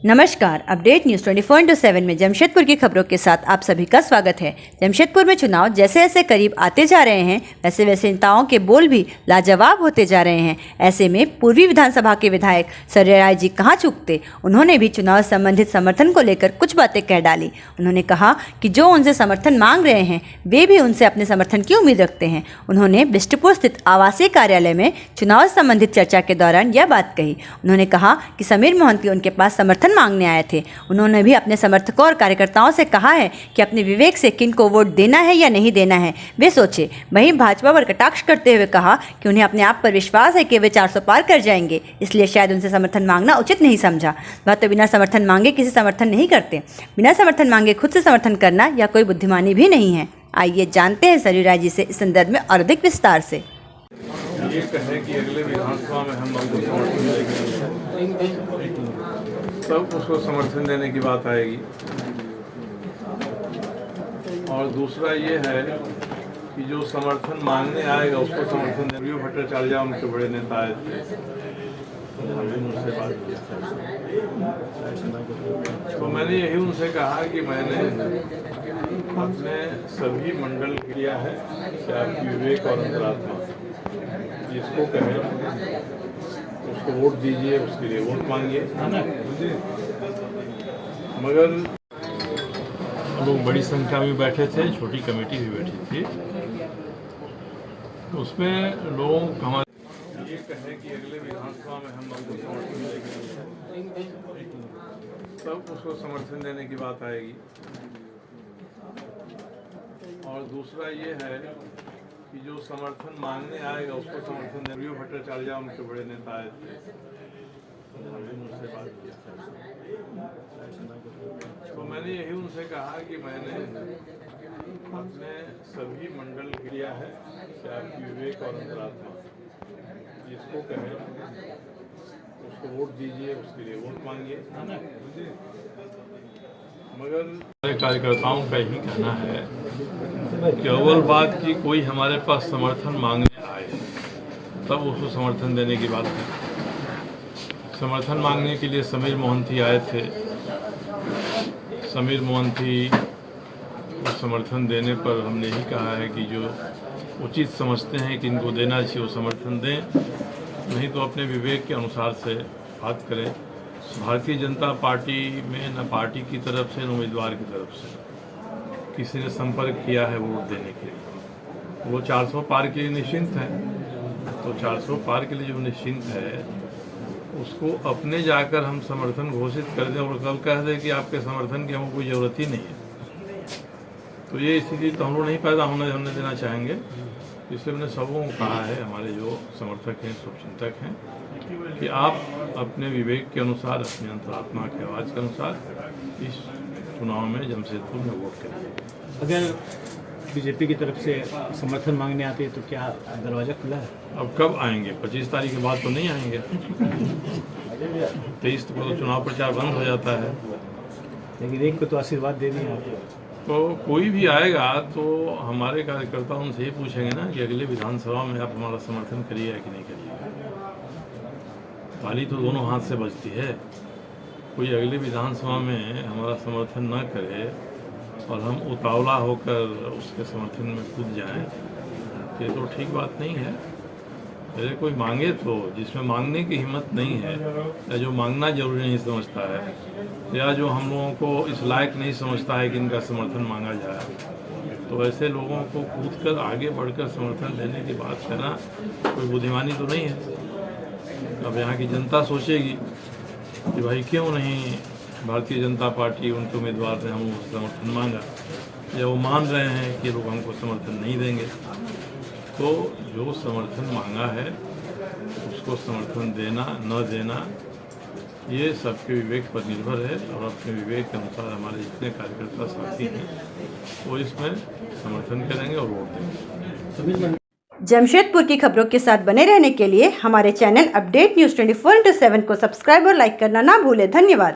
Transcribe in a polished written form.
नमस्कार, update news 24/7 में जमशेदपुर की खबरों के साथ आप सभी का स्वागत है। जमशेदपुर में चुनाव जैसे जैसे करीब आते जा रहे हैं वैसे वैसे नेताओं के बोल भी लाजवाब होते जा रहे हैं। ऐसे में पूर्वी विधानसभा के विधायक सर्यराय जी कहाँ चूकते, उन्होंने भी चुनाव संबंधित समर्थन को लेकर कुछ बातें कह डाली। उन्होंने कहा कि जो उनसे समर्थन मांग रहे हैं वे भी उनसे अपने समर्थन की उम्मीद रखते हैं। उन्होंने बिष्टपुर स्थित आवासीय कार्यालय में चुनाव संबंधित चर्चा के दौरान यह बात कही। उन्होंने कहा कि समीर मोहंती उनके पास समर्थन मांगने आए थे। उन्होंने भी अपने समर्थकों और कार्यकर्ताओं से कहा है कि अपने विवेक से किन को वोट देना है या नहीं देना है वे सोचे। वहीं भाजपा पर कटाक्ष करते हुए कहा कि उन्हें अपने आप पर विश्वास है कि वे 400 पार कर जाएंगे, इसलिए शायद उनसे समर्थन मांगना उचित नहीं समझा। वह तो बिना समर्थन मांगे किसी समर्थन नहीं करते। बिना समर्थन मांगे खुद से समर्थन करना या कोई बुद्धिमानी भी नहीं है। आइए जानते हैं सर्यराय जी से इस संदर्भ में और अधिक विस्तार से। ये कहें कि अगले विधानसभा में हम लोग समर्थन देंगे, तब उसको समर्थन देने की बात आएगी। और दूसरा ये है कि जो समर्थन मांगने आएगा उसको समर्थन देंगे। भट्टाचार्य उनके बड़े नेता आए थे, उनसे बात किया तो मैंने यही उनसे कहा कि मैंने अपने सभी मंडल किया है कि आपकी विवेक और अंतरात्मा जिसको कहे उसको वोट दीजिए, उसके लिए वोट मांगिए। मगर लोग बड़ी संख्या में बैठे थे, छोटी कमेटी भी बैठी थी, उसमें लोग हमारे ये कहें कि अगले विधानसभा में हम लोग समर्थन देंगे, तब उसको समर्थन देने की बात आएगी। और दूसरा ये है कि जो समर्थन मांगने आएगा उसको समर्थन देंगे। भट्टाचार्य उनके बड़े नेता आए थे, उनसे बात किया तो मैंने यही उनसे कहा कि मैंने अपने सभी मंडल किया है कि आपकी विवेक और अंतरात्मा जिसको कहे उसको वोट दीजिए, उसके लिए वोट मांगिए। मगर कार्यकर्ताओं का यही कहना है कि अव्वल बात की कोई हमारे पास समर्थन मांगने आए तब उसको समर्थन देने की बात है। समर्थन मांगने के लिए समीर मोहंती आए थे। समीर मोहंती को समर्थन देने पर हमने यही कहा है कि जो उचित समझते हैं कि इनको देना चाहिए वो समर्थन दें, नहीं तो अपने विवेक के अनुसार से बात करें। भारतीय जनता पार्टी में न पार्टी की तरफ से न उम्मीदवार की तरफ से किसी ने संपर्क किया है वोट देने के लिए। वो 400 पार के लिए निश्चिंत हैं, तो 400 पार के लिए जो निश्चिंत है उसको अपने जाकर हम समर्थन घोषित कर दें और कल कह दें कि आपके समर्थन की हमको कोई ज़रूरत ही नहीं है, तो ये स्थिति तो हम लोग नहीं पैदा होने देना चाहेंगे। इसलिए मैंने सबों को कहा है, हमारे जो समर्थक हैं, शुभचिंतक हैं, कि आप अपने विवेक के अनुसार, अपनी अंतरात्मा के आवाज़ के अनुसार इस चुनाव में जमशेदपुर में वोट करें। अगर बीजेपी की तरफ से समर्थन मांगने आते हैं तो क्या दरवाज़ा खुला है? अब कब आएंगे? 25 तारीख के बाद तो नहीं आएंगे। 23 को तो चुनाव प्रचार बंद हो जाता है, लेकिन एक को तो आशीर्वाद देनी है आपको। तो कोई भी आएगा तो हमारे कार्यकर्ता उनसे ही पूछेंगे ना कि अगले विधानसभा में आप हमारा समर्थन करिएगा कि नहीं करिएगा। ताली तो दोनों हाथ से बजती है। कोई अगले विधानसभा में हमारा समर्थन न करे और हम उतावला होकर उसके समर्थन में कूद जाएं, ये तो ठीक बात नहीं है। पहले कोई मांगे तो, जिसमें मांगने की हिम्मत नहीं है या जो मांगना जरूरी नहीं समझता है या जो हम लोगों को इस लायक नहीं समझता है कि इनका समर्थन मांगा जाए, तो ऐसे लोगों को कूदकर आगे बढ़कर समर्थन देने की बात करना कोई बुद्धिमानी तो नहीं है। अब यहाँ की जनता सोचेगी कि भाई क्यों नहीं भारतीय जनता पार्टी उनके उम्मीदवार ने हम समर्थन मांगा, या वो मान रहे हैं कि लोग हमको समर्थन नहीं देंगे। तो जो समर्थन मांगा है उसको समर्थन देना न देना ये सबके विवेक पर निर्भर है, और अपने विवेक के अनुसार हमारे जितने कार्यकर्ता साथी हैं वो इसमें समर्थन करेंगे और वोट देंगे। जमशेदपुर की खबरों के साथ बने रहने के लिए हमारे चैनल अपडेट न्यूज़ 24/7 को सब्सक्राइब और लाइक करना ना भूलें। धन्यवाद।